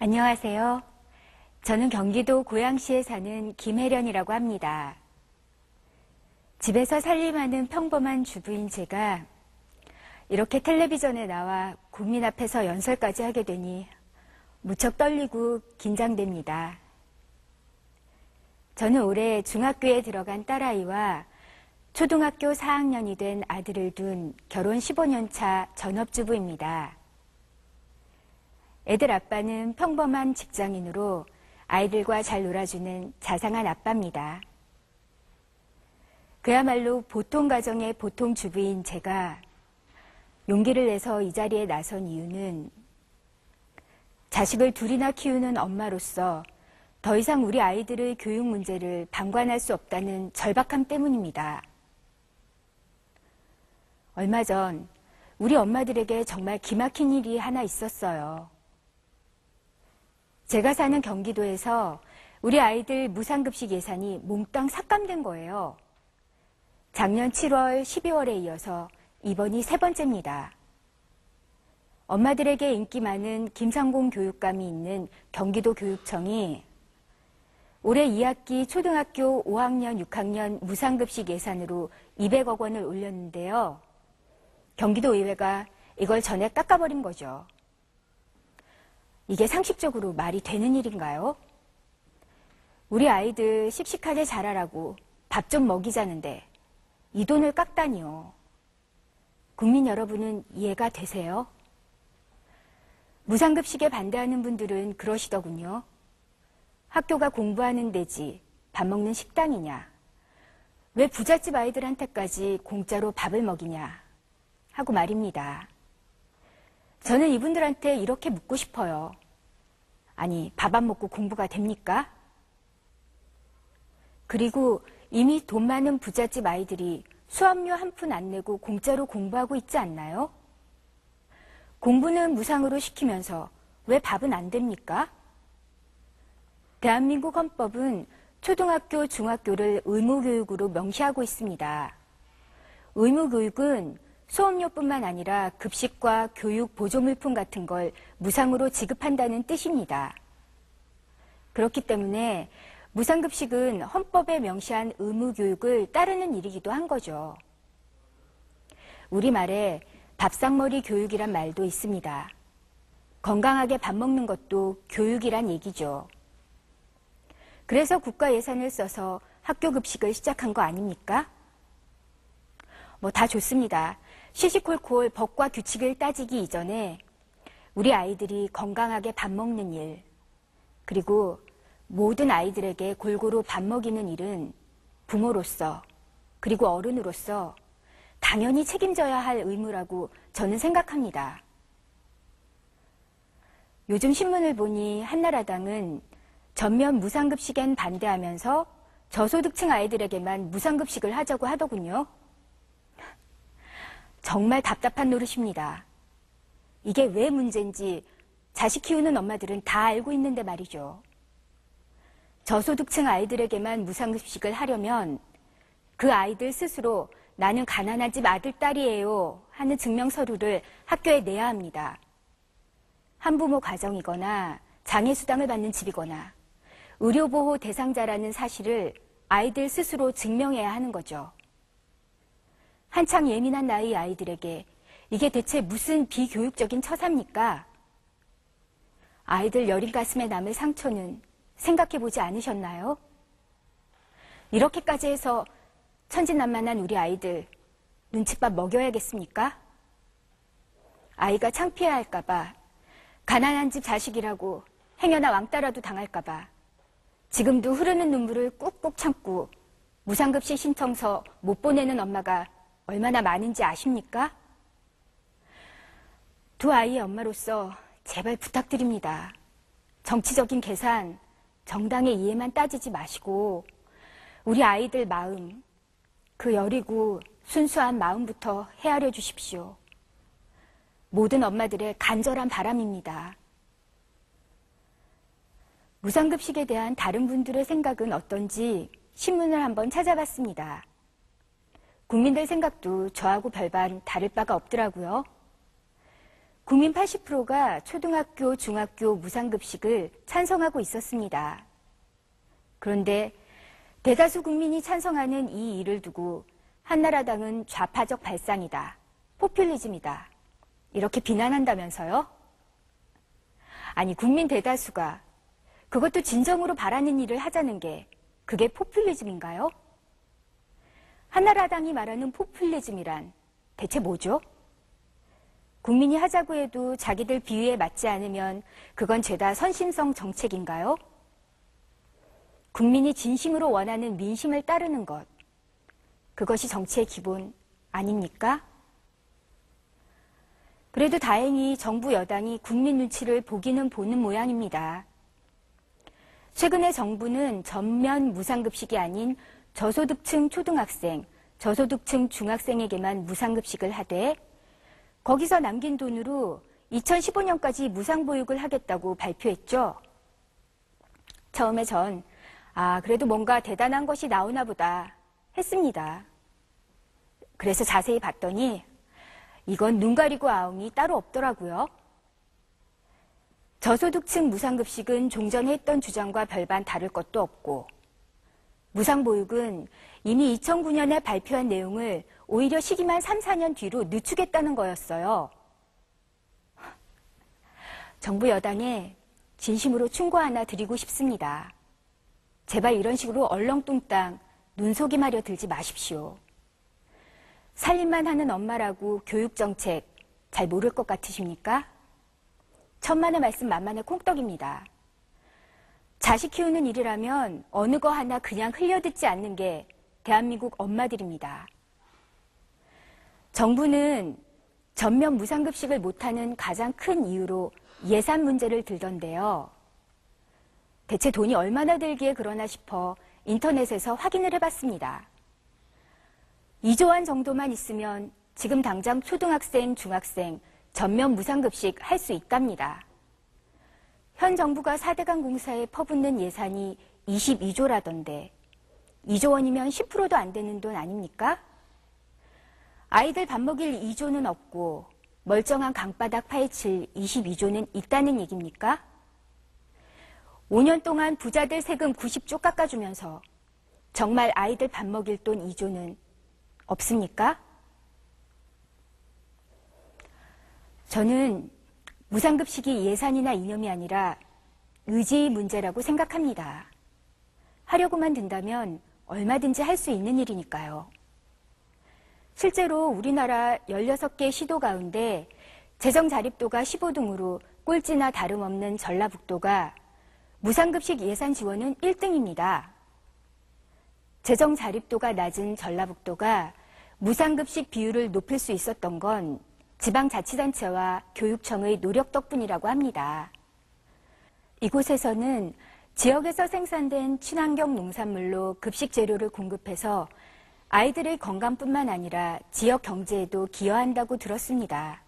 안녕하세요. 저는 경기도 고양시에 사는 김혜련이라고 합니다. 집에서 살림하는 평범한 주부인 제가 이렇게 텔레비전에 나와 국민 앞에서 연설까지 하게 되니 무척 떨리고 긴장됩니다. 저는 올해 중학교에 들어간 딸아이와 초등학교 4학년이 된 아들을 둔 결혼 15년 차 전업주부입니다. 애들 아빠는 평범한 직장인으로 아이들과 잘 놀아주는 자상한 아빠입니다. 그야말로 보통 가정의 보통 주부인 제가 용기를 내서 이 자리에 나선 이유는 자식을 둘이나 키우는 엄마로서 더 이상 우리 아이들의 교육 문제를 방관할 수 없다는 절박함 때문입니다. 얼마 전 우리 엄마들에게 정말 기막힌 일이 하나 있었어요. 제가 사는 경기도에서 우리 아이들 무상급식 예산이 몽땅 삭감된 거예요. 작년 7월, 12월에 이어서 이번이 세 번째입니다. 엄마들에게 인기 많은 김상공 교육감이 있는 경기도 교육청이 올해 2학기 초등학교 5학년, 6학년 무상급식 예산으로 200억 원을 올렸는데요. 경기도의회가 이걸 전액 깎아버린 거죠. 이게 상식적으로 말이 되는 일인가요? 우리 아이들 씩씩하게 자라라고 밥 좀 먹이자는데 이 돈을 깎다니요. 국민 여러분은 이해가 되세요? 무상급식에 반대하는 분들은 그러시더군요. 학교가 공부하는 데지 밥 먹는 식당이냐? 왜 부잣집 아이들한테까지 공짜로 밥을 먹이냐? 하고 말입니다. 저는 이분들한테 이렇게 묻고 싶어요. 아니, 밥 안 먹고 공부가 됩니까? 그리고 이미 돈 많은 부잣집 아이들이 수업료 한 푼 안 내고 공짜로 공부하고 있지 않나요? 공부는 무상으로 시키면서 왜 밥은 안 됩니까? 대한민국 헌법은 초등학교, 중학교를 의무교육으로 명시하고 있습니다. 의무교육은 수업료뿐만 아니라 급식과 교육 보조물품 같은 걸 무상으로 지급한다는 뜻입니다. 그렇기 때문에 무상급식은 헌법에 명시한 의무교육을 따르는 일이기도 한 거죠. 우리말에 밥상머리 교육이란 말도 있습니다. 건강하게 밥 먹는 것도 교육이란 얘기죠. 그래서 국가 예산을 써서 학교 급식을 시작한 거 아닙니까? 다 좋습니다. 시시콜콜 법과 규칙을 따지기 이전에 우리 아이들이 건강하게 밥 먹는 일, 그리고 모든 아이들에게 골고루 밥 먹이는 일은 부모로서 그리고 어른으로서 당연히 책임져야 할 의무라고 저는 생각합니다. 요즘 신문을 보니 한나라당은 전면 무상급식엔 반대하면서 저소득층 아이들에게만 무상급식을 하자고 하더군요. 정말 답답한 노릇입니다. 이게 왜 문제인지 자식 키우는 엄마들은 다 알고 있는데 말이죠. 저소득층 아이들에게만 무상급식을 하려면 그 아이들 스스로 나는 가난한 집 아들, 딸이에요 하는 증명서류를 학교에 내야 합니다. 한부모 가정이거나 장애수당을 받는 집이거나 의료보호 대상자라는 사실을 아이들 스스로 증명해야 하는 거죠. 한창 예민한 나이 아이들에게 이게 대체 무슨 비교육적인 처사입니까? 아이들 여린 가슴에 남을 상처는 생각해보지 않으셨나요? 이렇게까지 해서 천진난만한 우리 아이들 눈칫밥 먹여야겠습니까? 아이가 창피해할까봐, 가난한 집 자식이라고 행여나 왕따라도 당할까봐 지금도 흐르는 눈물을 꾹꾹 참고 무상급식 신청서 못 보내는 엄마가 얼마나 많은지 아십니까? 두 아이의 엄마로서 제발 부탁드립니다. 정치적인 계산, 정당의 이해만 따지지 마시고 우리 아이들 마음, 그 여리고 순수한 마음부터 헤아려 주십시오. 모든 엄마들의 간절한 바람입니다. 무상급식에 대한 다른 분들의 생각은 어떤지 신문을 한번 찾아봤습니다. 국민들 생각도 저하고 별반 다를 바가 없더라고요. 국민 80%가 초등학교, 중학교 무상급식을 찬성하고 있었습니다. 그런데 대다수 국민이 찬성하는 이 일을 두고 한나라당은 좌파적 발상이다, 포퓰리즘이다, 이렇게 비난한다면서요? 아니, 국민 대다수가 그것도 진정으로 바라는 일을 하자는 게 그게 포퓰리즘인가요? 한나라당이 말하는 포퓰리즘이란 대체 뭐죠? 국민이 하자고 해도 자기들 비위에 맞지 않으면 그건 죄다 선심성 정책인가요? 국민이 진심으로 원하는 민심을 따르는 것, 그것이 정치의 기본 아닙니까? 그래도 다행히 정부 여당이 국민 눈치를 보기는 보는 모양입니다. 최근에 정부는 전면 무상급식이 아닌 저소득층 초등학생, 저소득층 중학생에게만 무상급식을 하되 거기서 남긴 돈으로 2015년까지 무상보육을 하겠다고 발표했죠. 처음에 전 그래도 뭔가 대단한 것이 나오나 보다 했습니다. 그래서 자세히 봤더니 이건 눈 가리고 아웅이 따로 없더라고요. 저소득층 무상급식은 종전에 했던 주장과 별반 다를 것도 없고 무상보육은 이미 2009년에 발표한 내용을 오히려 시기만 3, 4년 뒤로 늦추겠다는 거였어요. 정부 여당에 진심으로 충고 하나 드리고 싶습니다. 제발 이런 식으로 얼렁뚱땅 눈속임하려 들지 마십시오. 살림만 하는 엄마라고 교육정책 잘 모를 것 같으십니까? 천만의 말씀 만만의 콩떡입니다. 자식 키우는 일이라면 어느 거 하나 그냥 흘려듣지 않는 게 대한민국 엄마들입니다. 정부는 전면 무상급식을 못하는 가장 큰 이유로 예산 문제를 들던데요. 대체 돈이 얼마나 들기에 그러나 싶어 인터넷에서 확인을 해봤습니다. 2조 원 정도만 있으면 지금 당장 초등학생, 중학생 전면 무상급식 할 수 있답니다. 현 정부가 4대강 공사에 퍼붓는 예산이 22조라던데 2조 원이면 10%도 안 되는 돈 아닙니까? 아이들 밥 먹일 2조는 없고 멀쩡한 강바닥 파헤칠 22조는 있다는 얘기입니까? 5년 동안 부자들 세금 90조 깎아주면서 정말 아이들 밥 먹일 돈 2조는 없습니까? 저는 무상급식이 예산이나 이념이 아니라 의지 문제라고 생각합니다. 하려고만 든다면 얼마든지 할 수 있는 일이니까요. 실제로 우리나라 16개 시도 가운데 재정 자립도가 15등으로 꼴찌나 다름없는 전라북도가 무상급식 예산 지원은 1등입니다. 재정 자립도가 낮은 전라북도가 무상급식 비율을 높일 수 있었던 건 지방자치단체와 교육청의 노력 덕분이라고 합니다. 이곳에서는 지역에서 생산된 친환경 농산물로 급식 재료를 공급해서 아이들의 건강뿐만 아니라 지역 경제에도 기여한다고 들었습니다.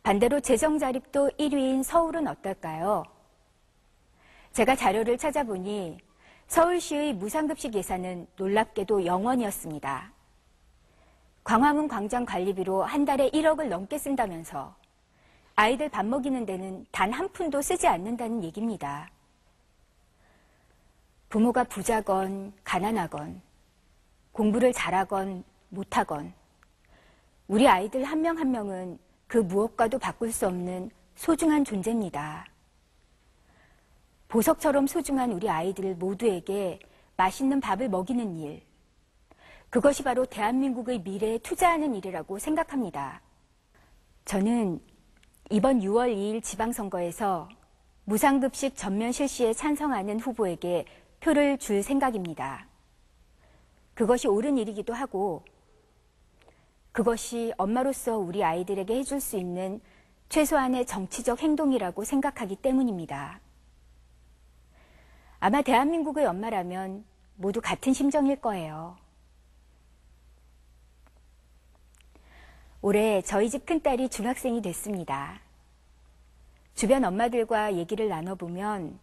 반대로 재정 자립도 1위인 서울은 어떨까요? 제가 자료를 찾아보니 서울시의 무상급식 예산은 놀랍게도 0원이었습니다. 광화문 광장 관리비로 한 달에 1억을 넘게 쓴다면서 아이들 밥 먹이는 데는 단 한 푼도 쓰지 않는다는 얘기입니다. 부모가 부자건 가난하건 공부를 잘하건 못하건 우리 아이들 한 명 한 명은 그 무엇과도 바꿀 수 없는 소중한 존재입니다. 보석처럼 소중한 우리 아이들 모두에게 맛있는 밥을 먹이는 일, 그것이 바로 대한민국의 미래에 투자하는 일이라고 생각합니다. 저는 이번 6월 2일 지방선거에서 무상급식 전면 실시에 찬성하는 후보에게 표를 줄 생각입니다. 그것이 옳은 일이기도 하고 그것이 엄마로서 우리 아이들에게 해줄 수 있는 최소한의 정치적 행동이라고 생각하기 때문입니다. 아마 대한민국의 엄마라면 모두 같은 심정일 거예요. 올해 저희 집 큰딸이 중학생이 됐습니다. 주변 엄마들과 얘기를 나눠보면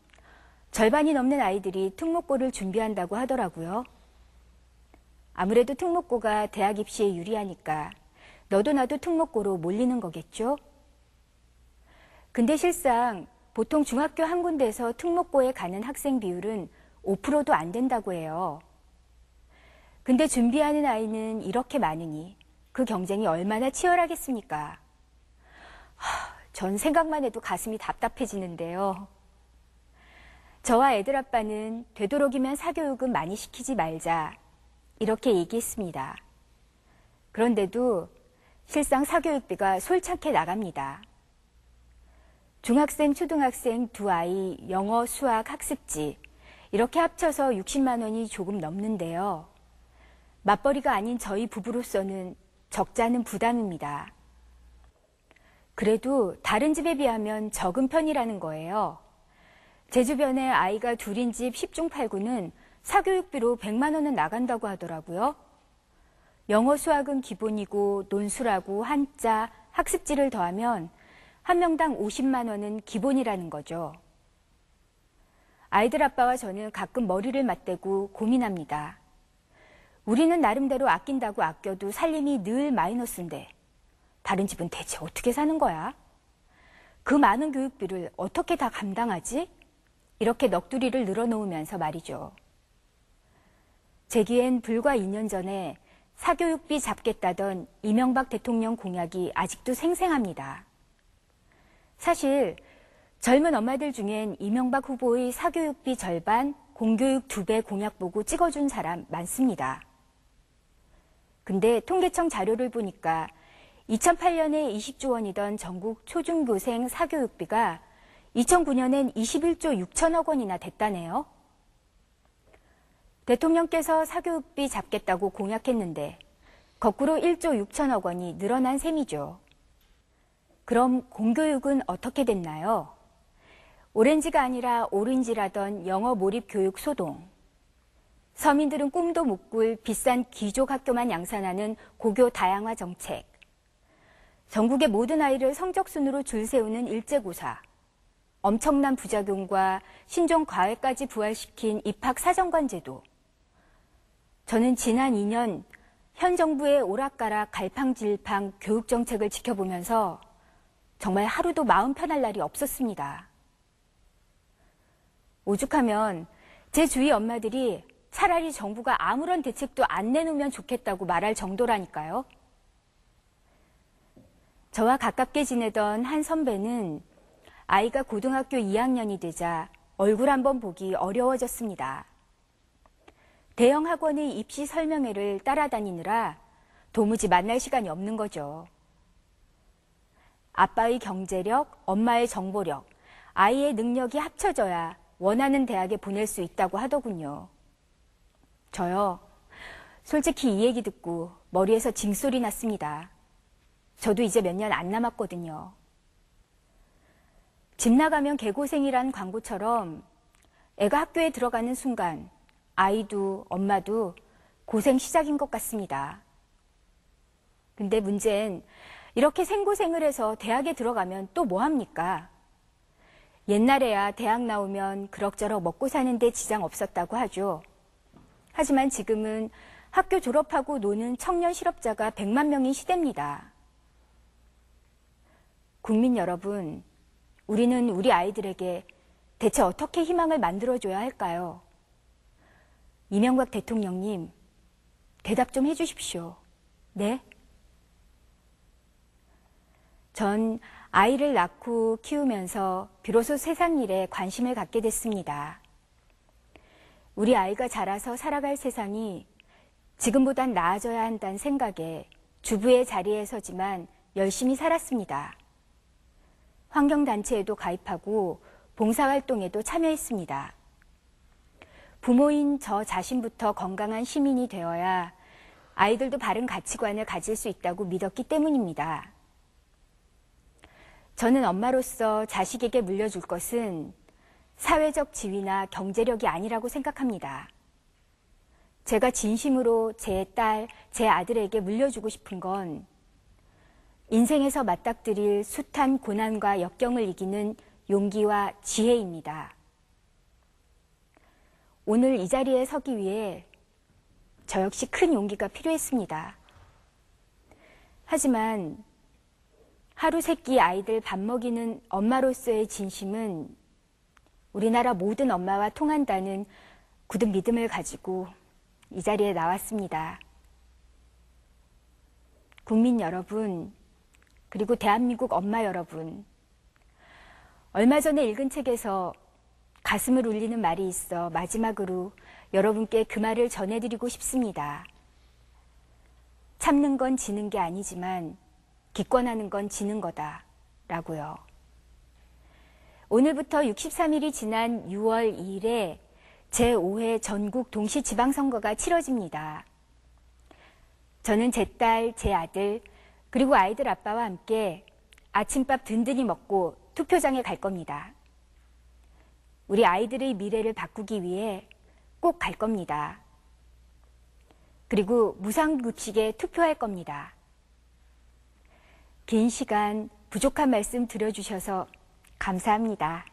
절반이 넘는 아이들이 특목고를 준비한다고 하더라고요. 아무래도 특목고가 대학 입시에 유리하니까 너도 나도 특목고로 몰리는 거겠죠? 근데 실상 보통 중학교 한 군데에서 특목고에 가는 학생 비율은 5%도 안 된다고 해요. 근데 준비하는 아이는 이렇게 많으니 그 경쟁이 얼마나 치열하겠습니까? 전 생각만 해도 가슴이 답답해지는데요. 저와 애들 아빠는 되도록이면 사교육은 많이 시키지 말자 이렇게 얘기했습니다. 그런데도 실상 사교육비가 솔창게 나갑니다. 중학생, 초등학생 두 아이 영어, 수학, 학습지 이렇게 합쳐서 60만 원이 조금 넘는데요. 맞벌이가 아닌 저희 부부로서는 적지 않은 부담입니다. 그래도 다른 집에 비하면 적은 편이라는 거예요. 제 주변에 아이가 둘인 집 10중 8구는 사교육비로 100만 원은 나간다고 하더라고요. 영어, 수학은 기본이고 논술하고 한자, 학습지를 더하면 한 명당 50만 원은 기본이라는 거죠. 아이들 아빠와 저는 가끔 머리를 맞대고 고민합니다. 우리는 나름대로 아낀다고 아껴도 살림이 늘 마이너스인데 다른 집은 대체 어떻게 사는 거야? 그 많은 교육비를 어떻게 다 감당하지? 이렇게 넋두리를 늘어놓으면서 말이죠. 제기엔 불과 2년 전에 사교육비 잡겠다던 이명박 대통령 공약이 아직도 생생합니다. 사실 젊은 엄마들 중엔 이명박 후보의 사교육비 절반, 공교육 2배 공약 보고 찍어준 사람 많습니다. 근데 통계청 자료를 보니까 2008년에 20조 원이던 전국 초중교생 사교육비가 2009년엔 21조 6천억 원이나 됐다네요. 대통령께서 사교육비 잡겠다고 공약했는데 거꾸로 1조 6천억 원이 늘어난 셈이죠. 그럼 공교육은 어떻게 됐나요? 오렌지가 아니라 오렌지라던 영어 몰입 교육 소동. 서민들은 꿈도 못 꿀 비싼 귀족 학교만 양산하는 고교 다양화 정책. 전국의 모든 아이를 성적순으로 줄 세우는 일제고사. 엄청난 부작용과 신종 과외까지 부활시킨 입학 사정관 제도. 저는 지난 2년 현 정부의 오락가락 갈팡질팡 교육 정책을 지켜보면서 정말 하루도 마음 편할 날이 없었습니다. 오죽하면 제 주위 엄마들이 차라리 정부가 아무런 대책도 안 내놓으면 좋겠다고 말할 정도라니까요. 저와 가깝게 지내던 한 선배는 아이가 고등학교 2학년이 되자 얼굴 한번 보기 어려워졌습니다. 대형 학원의 입시 설명회를 따라다니느라 도무지 만날 시간이 없는 거죠. 아빠의 경제력, 엄마의 정보력, 아이의 능력이 합쳐져야 원하는 대학에 보낼 수 있다고 하더군요. 저요, 솔직히 이 얘기 듣고 머리에서 징소리 났습니다. 저도 이제 몇 년 안 남았거든요. 집 나가면 개고생이란 광고처럼 애가 학교에 들어가는 순간 아이도 엄마도 고생 시작인 것 같습니다. 근데 문제는 이렇게 생고생을 해서 대학에 들어가면 또 뭐 합니까? 옛날에야 대학 나오면 그럭저럭 먹고 사는데 지장 없었다고 하죠. 하지만 지금은 학교 졸업하고 노는 청년 실업자가 100만 명인 시대입니다. 국민 여러분, 우리는 우리 아이들에게 대체 어떻게 희망을 만들어줘야 할까요? 이명박 대통령님, 대답 좀 해주십시오. 네? 전 아이를 낳고 키우면서 비로소 세상 일에 관심을 갖게 됐습니다. 우리 아이가 자라서 살아갈 세상이 지금보단 나아져야 한다는 생각에 주부의 자리에 서지만 열심히 살았습니다. 환경단체에도 가입하고 봉사활동에도 참여했습니다. 부모인 저 자신부터 건강한 시민이 되어야 아이들도 바른 가치관을 가질 수 있다고 믿었기 때문입니다. 저는 엄마로서 자식에게 물려줄 것은 사회적 지위나 경제력이 아니라고 생각합니다. 제가 진심으로 제 딸, 제 아들에게 물려주고 싶은 건 인생에서 맞닥뜨릴 숱한 고난과 역경을 이기는 용기와 지혜입니다. 오늘 이 자리에 서기 위해 저 역시 큰 용기가 필요했습니다. 하지만 하루 세끼 아이들 밥 먹이는 엄마로서의 진심은 우리나라 모든 엄마와 통한다는 굳은 믿음을 가지고 이 자리에 나왔습니다. 국민 여러분, 그리고 대한민국 엄마 여러분, 얼마 전에 읽은 책에서 가슴을 울리는 말이 있어 마지막으로 여러분께 그 말을 전해드리고 싶습니다. 참는 건 지는 게 아니지만 기권하는 건 지는 거다 라고요. 오늘부터 63일이 지난 6월 2일에 제5회 전국 동시지방선거가 치러집니다. 저는 제 딸, 제 아들, 그리고 아이들 아빠와 함께 아침밥 든든히 먹고 투표장에 갈 겁니다. 우리 아이들의 미래를 바꾸기 위해 꼭 갈 겁니다. 그리고 무상급식에 투표할 겁니다. 긴 시간 부족한 말씀 들어주셔서 감사합니다.